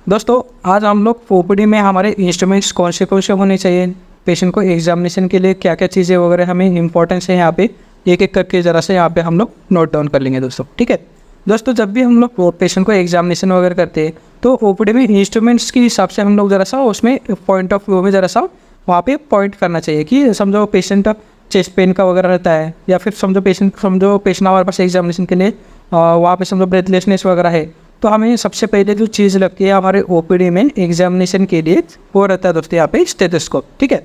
दोस्तों आज हम लोग ओपीडी में हमारे इंस्ट्रूमेंट्स कौन से होने चाहिए, पेशेंट को एग्जामिनेशन के लिए क्या क्या चीज़ें वगैरह हमें इंपॉर्टेंस है, यहाँ पे एक एक करके ज़रा से यहाँ पे हम लोग नोट डाउन कर लेंगे दोस्तों। ठीक है दोस्तों, जब भी हम लोग पेशेंट को एग्जामिनेशन वगैरह करते हैं तो ओपीडी में इंस्ट्रूमेंट्स के हिसाब से हम लोग ज़रा सा उसमें पॉइंट ऑफ व्यू में ज़रा सा वहाँ पे पॉइंट करना चाहिए कि समझो पेशेंट चेस्ट पेन का वगैरह रहता है, या फिर समझो पेशेंट हमारे पास एग्जामिनेशन के लिए वहाँ पे समझो ब्रेथलेसनेस वगैरह है, तो हमें सबसे पहले जो चीज़ लगती है हमारे ओपीडी में एग्जामिनेशन के लिए वो रहता है दोस्तों यहाँ पे स्टेथोस्कोप। ठीक है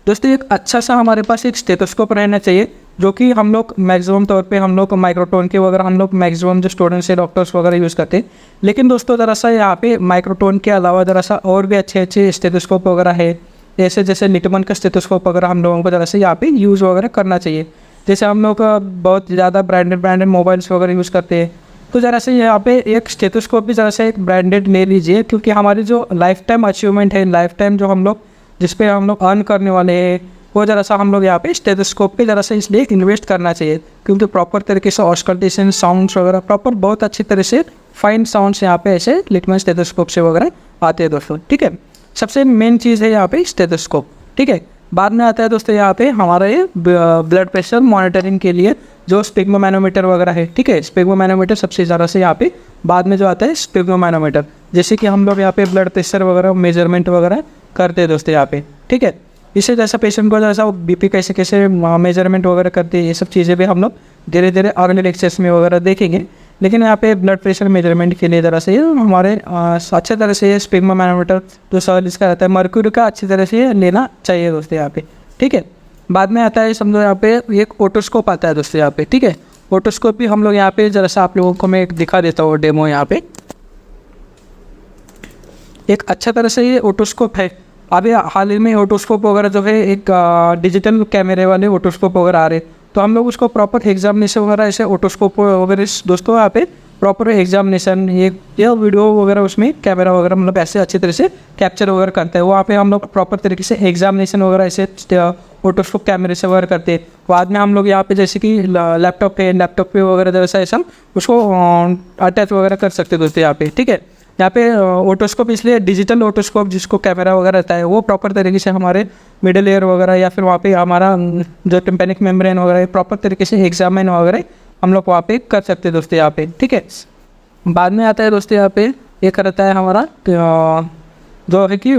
दोस्तों, एक अच्छा सा हमारे पास एक स्टेथोस्कोप रहना चाहिए, जो कि हम लोग मैक्सिमम तौर पे हम लोग माइक्रोटोन के वगैरह हम लोग मैक्सिमम जो स्टूडेंट्स है डॉक्टर्स वगैरह यूज़ करते हैं। लेकिन दोस्तों ज़रा सा यहाँ पे माइक्रोटोन के अलावा ज़रा सा और भी अच्छे अच्छे स्टेथोस्कोप वगैरह है, जैसे लिटमन का स्टेथोस्कोप वगैरह हम लोगों को ज़रा से यहाँ पे यूज़ वगैरह करना चाहिए। जैसे हम लोग बहुत ज़्यादा ब्रांडेड मोबाइल्स वगैरह यूज़ करते हैं, तो ज़रा से यहाँ पे एक स्टेथोस्कोप भी ज़रा से एक ब्रांडेड ले लीजिए, क्योंकि हमारी जो लाइफ टाइम अचीवमेंट है, लाइफ टाइम जो हम लोग जिस पे हम लोग अर्न करने वाले हैं, वो ज़रा सा हम लोग यहाँ पे स्टेथोस्कोप पे ज़रा सा इसलिए इन्वेस्ट करना चाहिए, क्योंकि प्रॉपर तरीके से ऑस्कल्टेशन साउंड्स वगैरह प्रॉपर बहुत अच्छी तरह से फाइन साउंड्स यहाँ पे ऐसे लिटमन स्टेथोस्कोप से वगैरह आते हैं दोस्तों। ठीक है, सबसे मेन चीज़ है यहाँ पे स्टेथोस्कोप। ठीक है, बाद में आता है दोस्तों यहाँ पे हमारा ये ब्लड प्रेशर मॉनिटरिंग के लिए जो स्पिग्मोमैनोमीटर वगैरह है। ठीक है, स्पिग्मोमैनोमीटर सबसे ज़्यादा से यहाँ पे बाद में जो आता है स्पिग्मोमैनोमीटर, जैसे कि हम लोग यहाँ पे ब्लड प्रेशर वगैरह मेजरमेंट वगैरह करते हैं दोस्तों यहाँ पे। ठीक है, इससे जैसा पेशेंट को जैसा बीपी कैसे मेजरमेंट वगैरह करते हैं, ये सब चीज़ें भी हम लोग धीरे धीरे अगले लेक्चर्स में वगैरह देखेंगे। लेकिन यहाँ पे ब्लड प्रेशर मेजरमेंट के लिए ज़रा से हमारे अच्छे तरह से स्पिग्मोमैनोमीटर जो सर्विस का रहता है मर्क्यूरी का अच्छी तरह से लेना चाहिए दोस्तों यहाँ पे। ठीक है, बाद में आता है समझो यहाँ पे एक ओटोस्कोप आता है दोस्तों यहाँ पे। ठीक है, ओटोस्कोप भी हम लोग यहाँ पे ज़रा सा आप लोगों को मैं एक दिखा देता हूँ डेमो। यहाँ पे एक अच्छा तरह से ये ओटोस्कोप है। अभी हाल ही में ओटोस्कोप वगैरह जो है एक डिजिटल कैमरे वाले ओटोस्कोप वगैरह आ रहे, तो हम लोग उसको प्रॉपर एग्जामिनेशन वगैरह ऐसे ओटोस्कोप वगैरह दोस्तों यहाँ पे प्रॉपर एग्जामिनेशन ये वीडियो वगैरह उसमें कैमरा वगैरह मतलब ऐसे अच्छी तरह से कैप्चर वगैरह करते हैं। वहाँ पे हम लोग प्रॉपर तरीके से एग्जामिनेशन वगैरह ऐसे ओटोस्कोप कैमरे से वगैरह करते हैं। बाद में हम लोग यहाँ पे जैसे कि लैपटॉप पे वगैरह जैसा ऐसा उसको अटैच वगैरह कर सकते हैं दोस्तों यहाँ पे। ठीक है, यहाँ पे ओटोस्कोप इसलिए डिजिटल ओटोस्कोप जिसको कैमरा वगैरह रहता है वो प्रॉपर तरीके से हमारे मिडल ईयर वगैरह या फिर वहाँ पे हमारा जो टिम्पेनिक मेम्ब्रेन वगैरह प्रॉपर तरीके से एग्जामिन वगैरह हम लोग वहाँ पे कर सकते हैं दोस्तों यहाँ पे। ठीक है, बाद में आता है दोस्तों यहाँ पे एक रहता है हमारा जो है कि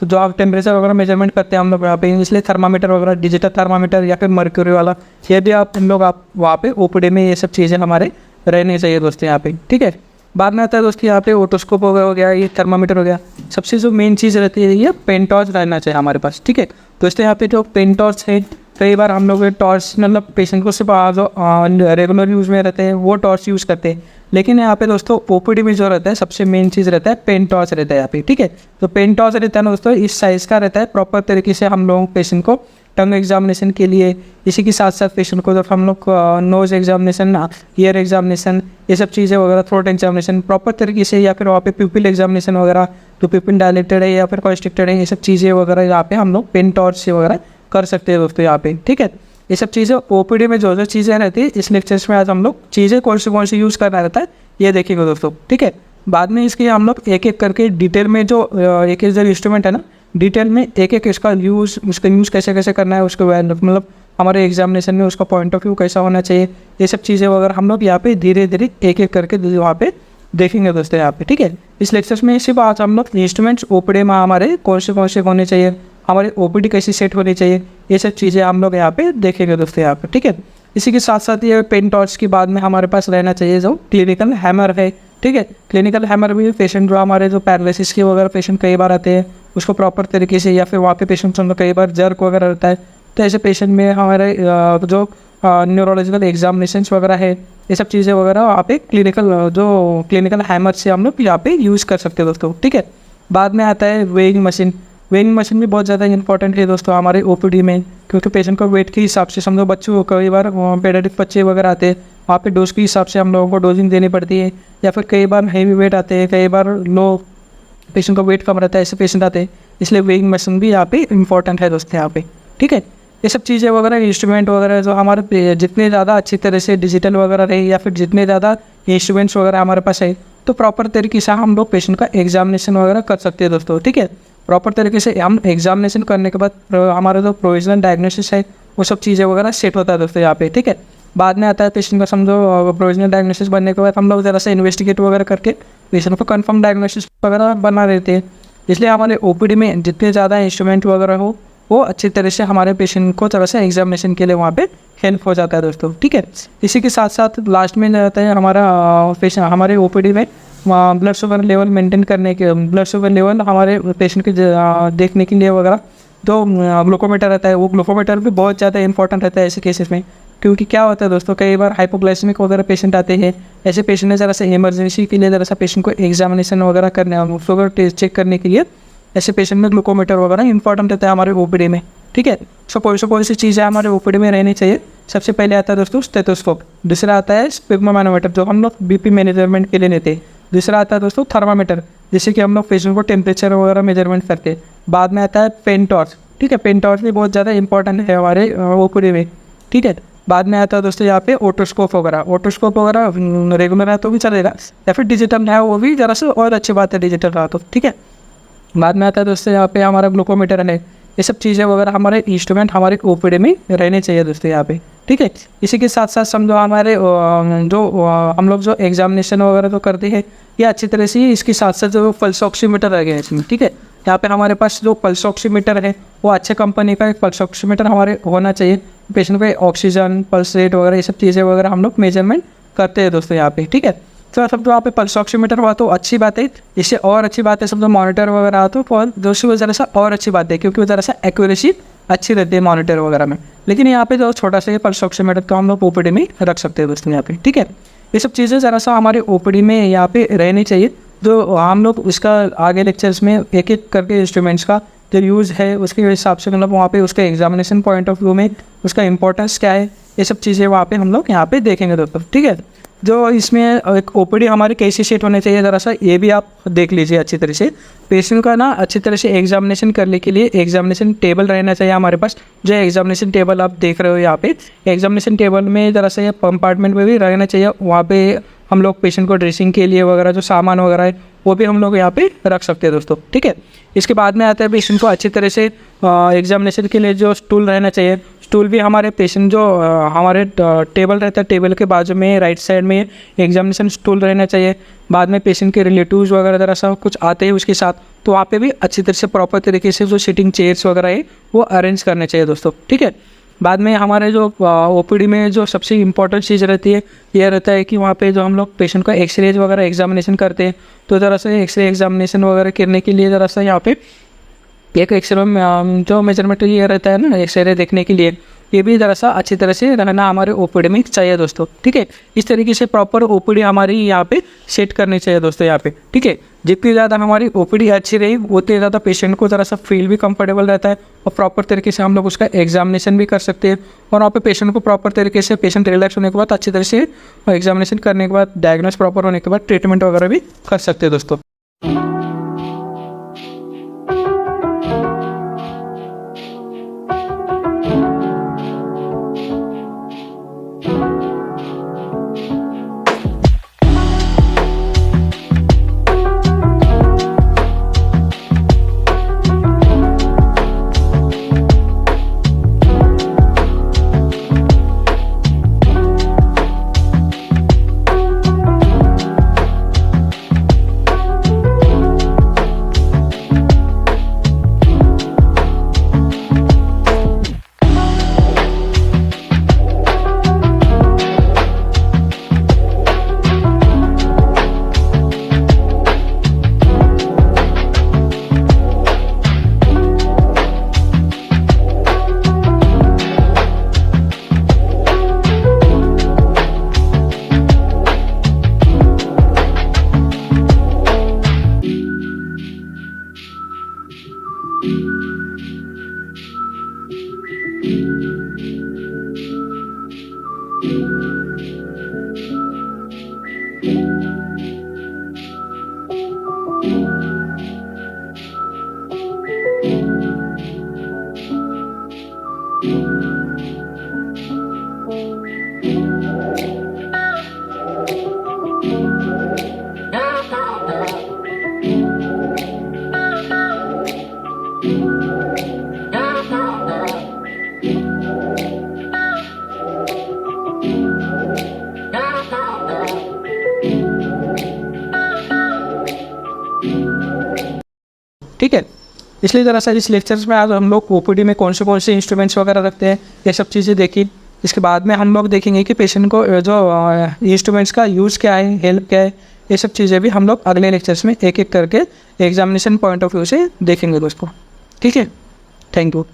जो आप टेम्परेचर वगैरह मेजरमेंट करते हैं हम लोग यहाँ पे, इसलिए थर्मामीटर वगैरह डिजिटल थर्मामीटर या फिर मर्क्यूरी वाला ये भी आप वहाँ पे ओपीडी में ये सब चीज़ें हमारे रहनी चाहिए दोस्तों यहाँ पे। ठीक है, बाद में आता है दोस्तों यहाँ पे ओटोस्कोप हो गया, ये थर्मामीटर हो गया। सबसे जो मेन चीज़ रहती है ये पेन टॉर्च रहना चाहिए हमारे पास। ठीक है दोस्तों, यहाँ पे जो पेन टॉर्च है कई बार हम लोग टॉर्च मतलब पेशेंट को सिर्फ जो रेगुलर यूज़ में रहते हैं वो टॉर्च यूज़ करते हैं, लेकिन यहाँ पे दोस्तों ओपीडी में जो रहता है सबसे मेन चीज़ रहता है पेन टॉर्च रहता है यहाँ पे। ठीक है, तो पेन टॉर्च रहता है ना दोस्तों इस साइज़ का रहता है, प्रॉपर तरीके से हम लोग पेशेंट को टंग एग्जामिनेशन के लिए, इसी के साथ साथ पेशेंट को जब हम लोग नोज़ एग्जामिनेशन, ईयर एग्जामिनेशन, ये सब चीज़ें वगैरह, थ्रोट एग्जामिनेशन प्रॉपर तरीके से, या फिर वहाँ पे प्यूपिल एग्जामिनेशन वगैरह तो प्यूपिल डायलेटेड है या फिर कॉन्स्ट्रिक्टेड है, ये सब चीज़ें वगैरह यहाँ पे हम लोग पेन टॉर्च से वगैरह कर सकते हैं दोस्तों यहाँ पे। ठीक है, ये सब चीज़ें ओपीडी में जो चीज़ें रहती है इस लेक्चर्स में आज हम लोग चीज़ें कौन सी यूज़ करना रहता है ये देखेंगे दोस्तों। ठीक है, बाद में इसके हम लोग एक एक करके डिटेल में जो एक जो इंस्ट्रूमेंट है ना, डिटेल में एक एक इसका उसका यूज़ कैसे करना है, उसके मतलब हमारे एग्जामिनेशन में उसका पॉइंट ऑफ व्यू कैसा होना चाहिए, ये सब चीज़ें वगैरह हम लोग यहाँ पे धीरे धीरे एक एक करके वहाँ पे देखेंगे दोस्तों यहाँ पे। ठीक है, इस लेक्चर्स में सिर्फ आज हम लोग इंस्ट्रूमेंट्स ओपीडी में हमारे कौन से होने चाहिए, हमारे ओपीडी कैसी सेट होनी चाहिए, ये सब चीज़ें हम लोग यहाँ पे देखेंगे दोस्तों यहाँ पे। ठीक है, इसी के साथ साथ ये पेन टॉर्च के बाद में हमारे पास रहना चाहिए जो क्लिनिकल हैमर है। ठीक है, क्लिनिकल हैमर भी पेशेंट जो हमारे जो पैरालिसिस के वगैरह पेशेंट कई बार आते हैं उसको प्रॉपर तरीके से, या फिर वहाँ पे पेशेंट हम लोग कई बार जर्क वगैरह रहता है, तो ऐसे पेशेंट में हमारे जो न्यूरोलॉजिकल एग्जामिनेशंस वगैरह है ये सब चीज़ें वगैरह वहाँ पे क्लिनिकल हैमर से हम लोग यहाँ पे यूज़ कर सकते हैं दोस्तों। ठीक है, बाद में आता है वेइंग मशीन। वेइंग मशीन भी बहुत ज़्यादा इंपॉर्टेंट है दोस्तों हमारे ओपीडी में, क्योंकि पेशेंट को वेट के हिसाब से समझो बच्चों कई बार पेडियाट्रिक बच्चे वगैरह आते हैं, वहाँ पे डोज के हिसाब से हम लोगों को डोजिंग देनी पड़ती है, या फिर कई बार हेवी वेट आते हैं, कई बार लो पेशेंट का वेट कम रहता है, ऐसे पेशेंट आते हैं, इसलिए वेइंग मशीन भी यहाँ पे इंपॉर्टेंट है दोस्तों यहाँ पे। ठीक है, ये सब चीज़ें वगैरह इंस्ट्रूमेंट वगैरह जो हमारे जितने ज़्यादा अच्छी तरह से डिजिटल वगैरह रहे, या फिर जितने ज़्यादा इंस्ट्रूमेंट्स वगैरह हमारे पास है तो प्रॉपर तरीके से हम लोग पेशेंट का एग्जामिनेशन वगैरह कर सकते हैं दोस्तों, ठीक है। प्रॉपर तरीके से हम एग्जामिनेशन करने के बाद हमारा जो प्रोविजनल डायग्नोसिस है वो सब चीज़ें वगैरह सेट होता है दोस्तों यहाँ पे, ठीक है। बाद में आता है पेशेंट का समझो प्रोविजनल डायग्नोसिस बनने के बाद हम लोग ज़रा सा इन्वेस्टिगेट वगैरह करके पेशेंट को कंफर्म डायग्नोसिस वगैरह बना देते हैं। इसलिए हमारे ओपीडी में जितने ज़्यादा इंस्ट्रूमेंट वगैरह हो वो अच्छी तरह से हमारे पेशेंट को थोड़ा सा एग्जामिनेशन के लिए वहाँ पे हेल्प हो जाता है दोस्तों, ठीक है। इसी के साथ साथ लास्ट में रहता है हमारा पेशेंट हमारे ओपीडी में ब्लड शुगर लेवल मेंटेन करने के, ब्लड शुगर लेवल हमारे पेशेंट के देखने के लिए वगैरह जो ग्लूकोमीटर रहता है वो ग्लूकोमीटर भी बहुत ज़्यादा इंपॉर्टेंट रहता है ऐसे केसेस में। क्योंकि क्या होता है दोस्तों, कई बार हाइपोग्लाइसेमिक वगैरह पेशेंट आते हैं, ऐसे पेशेंट ने ज़रा सा इमरजेंसी के लिए ज़रा सा पेशेंट को एग्जामिनेशन वगैरह करने शुगर टेस्ट चेक करने के लिए ऐसे पेशेंट में ग्लूकोमीटर वगैरह इंपॉर्टेंट रहता है हमारे ओपीडी में, ठीक है। सो कोई सी चीज़ें हमारे ओपीडी में रहनी चाहिए। सबसे पहले आता है दोस्तों स्टेथोस्कोप, दूसरा आता है स्पिग्मा मैनोमीटर जो हम लोग बीपी मेजरमेंट के लिए लेते हैं, दूसरा आता है दोस्तों थर्मामीटर जिससे कि हम लोग पेशेंट को टेम्परेचर वगैरह मेजरमेंट करते हैं। बाद में आता है पेन टॉर्च, ठीक है, पेन टॉर्च भी बहुत ज़्यादा इंपॉर्टेंट है हमारे ओपीडी में, ठीक है। बाद में आता है दोस्तों यहाँ पे ओटोस्कोप वगैरह रेगुलर है तो भी चलेगा, या फिर डिजिटल है वो भी ज़रा सा और अच्छी बात है डिजिटल रहा तो, ठीक है। बाद में आता है दोस्तों यहाँ पे हमारा ग्लूकोमीटर है, ये सब चीज़ें वगैरह हमारे इंस्ट्रूमेंट हमारे ओपीडी में रहने चाहिए दोस्तों यहाँ पे, ठीक है। इसी के साथ साथ समझो हमारे हम लोग जो एग्जामिनेशन वगैरह तो करते हैं ये अच्छी तरह से, इसके साथ साथ जो पल्स ऑक्सीमीटर रह गया है इसमें, ठीक है। यहाँ पे हमारे पास जो पल्स ऑक्सीमीटर है वो अच्छे कंपनी का एक पल्स ऑक्सीमीटर हमारे होना चाहिए। पेशेंट को ऑक्सीजन पल्स रेट वगैरह ये सब चीज़ें वगैरह हम लोग मेजरमेंट करते हैं दोस्तों यहाँ पे, ठीक है। तो सब जो यहाँ पे पल्स ऑक्सीमीटर हुआ तो अच्छी बात है, इससे और अच्छी बात है सब जो मॉनिटर वगैरह तो दोस्तों ज़रा सा और अच्छी बात है क्योंकि वो ज़रा सा एक्यूरेसी अच्छी रहती है मॉनिटर वगैरह में। लेकिन यहाँ पे जो छोटा सा पल्स ऑक्सीमीटर तो हम लोग ओपीडी में रख सकते हैं दोस्तों यहाँ पे, ठीक है। ये सब चीज़ें ज़रा सा हमारे ओपीडी में यहाँ पे रहनी चाहिए, जो हम लोग उसका आगे लेक्चर्स में एक एक करके इंस्ट्रूमेंट्स का जो यूज़ है उसके हिसाब से मतलब वहाँ पे उसका एग्जामिनेशन पॉइंट ऑफ व्यू में उसका इंपॉर्टेंस क्या है ये सब चीज़ें वहाँ पे हम लोग यहाँ पे देखेंगे दोस्तों, ठीक है। जो इसमें एक ओपीडी हमारी कैसी सेट होने चाहिए ज़रा सा ये भी आप देख लीजिए अच्छी तरह से। पेशेंट का ना अच्छी तरह से एग्जामिनेशन करने के लिए एग्जामिनेशन टेबल रहना चाहिए हमारे पास। जो एग्जामिनेशन टेबल आप देख रहे हो यहाँ पे, एग्जामिनेशन टेबल में ज़रा सा कंपार्टमेंट में भी रहना चाहिए। वहाँ पे हम लोग पेशेंट को ड्रेसिंग के लिए वगैरह जो सामान वगैरह है वो भी हम लोग यहाँ पे रख सकते हैं दोस्तों, ठीक है। इसके बाद में आता है पेशेंट को अच्छी तरह से एग्जामिनेशन के लिए जो स्टूल रहना चाहिए, स्टूल भी हमारे पेशेंट जो हमारे टेबल रहता है टेबल के बाजू में राइट साइड में एग्जामिनेशन स्टूल रहना चाहिए। बाद में पेशेंट के रिलेटिव्स वगैरह ज़रा सा कुछ आते हैं उसके साथ, तो वहाँ पे भी अच्छी तरह से प्रॉपर तरीके से जो सिटिंग चेयर्स वगैरह है वो अरेंज करने चाहिए दोस्तों, ठीक है। बाद में हमारे जो ओपीडी में जो सबसे इम्पोर्टेंट चीज़ रहती है यह रहता है कि वहाँ पे जो हम लोग पेशेंट का एक्सरेज वगैरह एग्जामिनेशन करते हैं, तो ज़रा सा एक्सरे एग्जामिनेशन वगैरह करने के लिए ज़रा सा यहाँ पे एक एक्सरे में जो मेजरमेंट ये रहता है ना एक्सरे देखने के लिए, ये भी ज़रा सा अच्छी तरह से रहना हमारे ओपीडी में चाहिए दोस्तों, ठीक है। इस तरीके से प्रॉपर ओपीडी हमारी यहाँ पे सेट करनी चाहिए दोस्तों यहाँ पे, ठीक है। जितनी ज़्यादा हमारी ओपीडी अच्छी रही उतनी ज़्यादा पेशेंट को ज़रा सा फील भी कंफर्टेबल रहता है और प्रॉपर तरीके से हम लोग उसका एग्जामिनेशन भी कर सकते हैं। और वहाँ पे पेशेंट को प्रॉपर तरीके से पेशेंट रिलैक्स होने के बाद अच्छी तरह से एग्जामिनेशन करने के बाद डायग्नोस प्रॉपर होने के बाद ट्रीटमेंट वगैरह भी कर सकते हैं दोस्तों। इसलिए ज़रा सा इस लेक्चर्स में आज हम लोग ओपीडी में कौन से इंस्ट्रूमेंट्स वगैरह रखते हैं, ये सब चीज़ें देखी। इसके बाद में हम लोग देखेंगे कि पेशेंट को जो इंस्ट्रूमेंट्स का यूज़ क्या है, हेल्प क्या है, ये सब चीज़ें भी हम लोग अगले लेक्चर्स में एक एक करके एग्जामिनेशन पॉइंट ऑफ व्यू से देखेंगे दोस्तों। ठीक है, थैंक यू।